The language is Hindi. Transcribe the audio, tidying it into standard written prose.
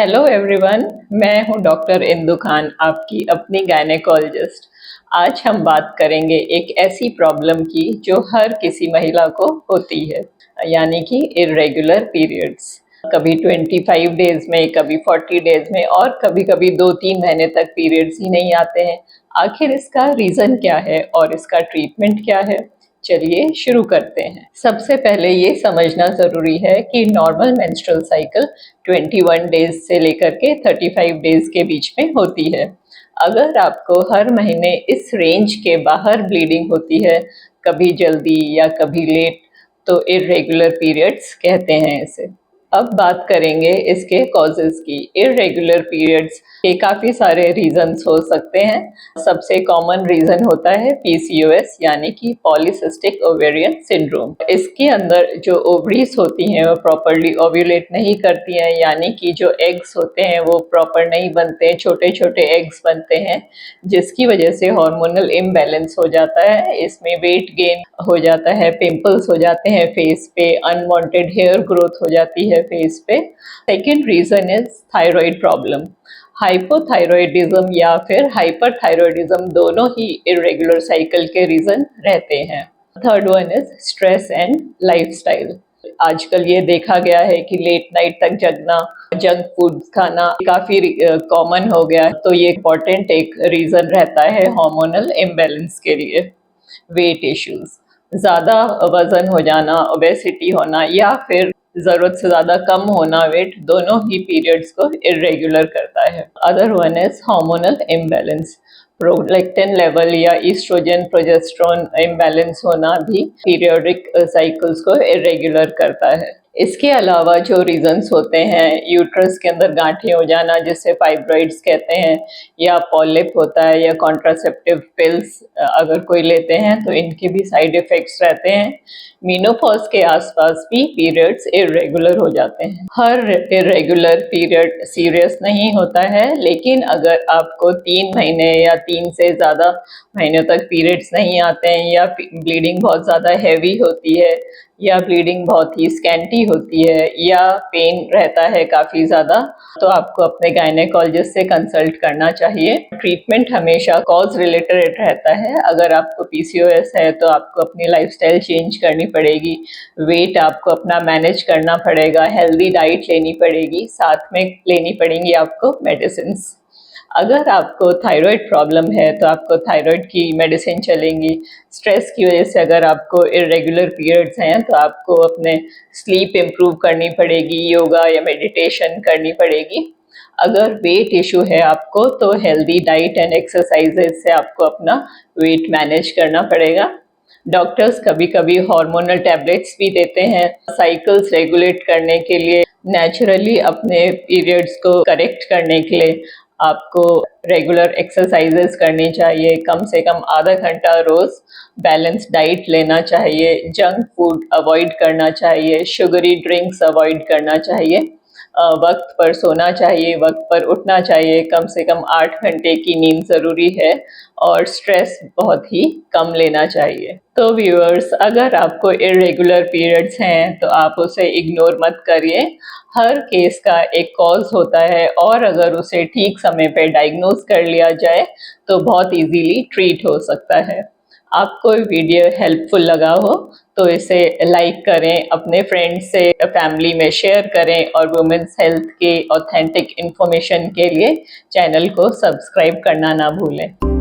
हेलो एवरीवन, मैं हूं डॉक्टर इंदु खान, आपकी अपनी गायनेकोलॉजिस्ट। आज हम बात करेंगे एक ऐसी प्रॉब्लम की जो हर किसी महिला को होती है, यानी कि इर्रेगुलर पीरियड्स। कभी 25 डेज में, कभी 40 डेज में और कभी-कभी 2-3 महीने तक पीरियड्स ही नहीं आते हैं। आखिर इसका रीज़न क्या है और इसका ट्रीटमेंट क्या है? चलिए शुरू करते हैं। सबसे पहले ये समझना ज़रूरी है कि नॉर्मल मेंस्ट्रुअल साइकिल 21 डेज से लेकर के 35 डेज के बीच में होती है। अगर आपको हर महीने इस रेंज के बाहर ब्लीडिंग होती है, कभी जल्दी या कभी लेट, तो इर्रेगुलर पीरियड्स कहते हैं इसे। अब बात करेंगे इसके कॉजेज़ की। इर्रेगुलर पीरियड्स के काफ़ी सारे रीज़न्स हो सकते हैं। सबसे कॉमन रीज़न होता है पीसीओएस, यानी कि पॉलीसिस्टिक ओवेरियन सिंड्रोम। इसके अंदर जो ओवरीज होती हैं वो प्रॉपरली ओव्यूलेट नहीं करती हैं, यानी कि जो एग्स होते हैं वो प्रॉपर नहीं बनते हैं, छोटे छोटे एग्स बनते हैं, जिसकी वजह से हार्मोनल इम्बैलेंस हो जाता है। इसमें वेट गेन हो जाता है, पिंपल्स हो जाते हैं फेस पे, अनवांटेड हेयर ग्रोथ हो जाती है फेस पे। Second reason is thyroid problem. Hypothyroidism या फिर हाइपरथायरॉयडिज्म दोनों ही इर्रेगुलर साइकिल के रीज़न रहते हैं। Third one is stress and lifestyle. आजकल ये देखा गया है कि लेट नाइट तक जगना, जंक फूड खाना काफ़ी कॉमन हो गया, तो ये इम्पॉर्टेंट एक रीज़न रहता है हार्मोनल इम्बैलेंस के लिए। वेट इश्यूज, ज़्यादा वज़न हो जाना, ओबेसिटी होना या फिर ज़रूरत से ज़्यादा कम होना वेट, दोनों ही पीरियड्स को इर्रेगुलर करता है। Other one is hormonal imbalance. Prolactin level या ईस्ट्रोजन प्रोजेस्टेरोन इम्बैलेंस होना भी पीरियोडिक साइकिल्स को इर्रेगुलर करता है। इसके अलावा जो रीजंस होते हैं, यूट्रस के अंदर गांठें हो जाना जिसे फाइब्रॉइड्स कहते हैं, या पॉलिप होता है, या कॉन्ट्रासेप्टिव पिल्स अगर कोई लेते हैं तो इनके भी साइड इफ़ेक्ट्स रहते हैं। मीनोपॉज के आसपास भी पीरियड्स इर्रेगुलर हो जाते हैं। हर इर्रेगुलर पीरियड सीरियस नहीं होता है, लेकिन अगर आपको 3 महीने या 3 से ज़्यादा महीनों तक पीरियड्स नहीं आते हैं, या ब्लीडिंग बहुत ज़्यादा हैवी होती है, या ब्लीडिंग बहुत ही स्कैंटी होती है, या पेन रहता है काफ़ी ज़्यादा, तो आपको अपने गायनेकोलॉजिस्ट से कंसल्ट करना चाहिए। ट्रीटमेंट हमेशा कॉज रिलेटेड रहता है। अगर आपको पीसीओएस है तो आपको अपनी लाइफस्टाइल चेंज करनी पड़ेगी, वेट आपको अपना मैनेज करना पड़ेगा, हेल्दी डाइट लेनी पड़ेगी, साथ में लेनी पड़ेंगी आपको मेडिसिन्स। अगर आपको थायराइड प्रॉब्लम है तो आपको थायराइड की मेडिसिन चलेंगी। स्ट्रेस की वजह से अगर आपको इर्रेगुलर पीरियड्स हैं तो आपको अपने स्लीप इम्प्रूव करनी पड़ेगी, योगा या मेडिटेशन करनी पड़ेगी। अगर वेट इशू है आपको तो हेल्दी डाइट एंड एक्सरसाइजेज से आपको अपना वेट मैनेज करना पड़ेगा। डॉक्टर्स कभी कभी हार्मोनल टैबलेट्स भी देते हैं साइकिल्स रेगुलेट करने के लिए। नेचुरली अपने पीरियड्स को करेक्ट करने के लिए आपको रेगुलर एक्सरसाइजेस करनी चाहिए, कम से कम आधा घंटा रोज़ बैलेंस डाइट लेना चाहिए, जंक फूड अवॉइड करना चाहिए, शुगरी ड्रिंक्स अवॉइड करना चाहिए, वक्त पर सोना चाहिए, वक्त पर उठना चाहिए, कम से कम 8 घंटे की नींद ज़रूरी है, और स्ट्रेस बहुत ही कम लेना चाहिए। तो व्यूअर्स, अगर आपको इर्रेगुलर पीरियड्स हैं तो आप उसे इग्नोर मत करिए। हर केस का एक कॉज होता है, और अगर उसे ठीक समय पे डायग्नोज कर लिया जाए तो बहुत इजीली ट्रीट हो सकता है। आपको वीडियो हेल्पफुल लगा हो तो इसे लाइक करें, अपने फ्रेंड्स से, फैमिली में शेयर करें, और वुमेन्स हेल्थ के ऑथेंटिक इन्फॉर्मेशन के लिए चैनल को सब्सक्राइब करना ना भूलें।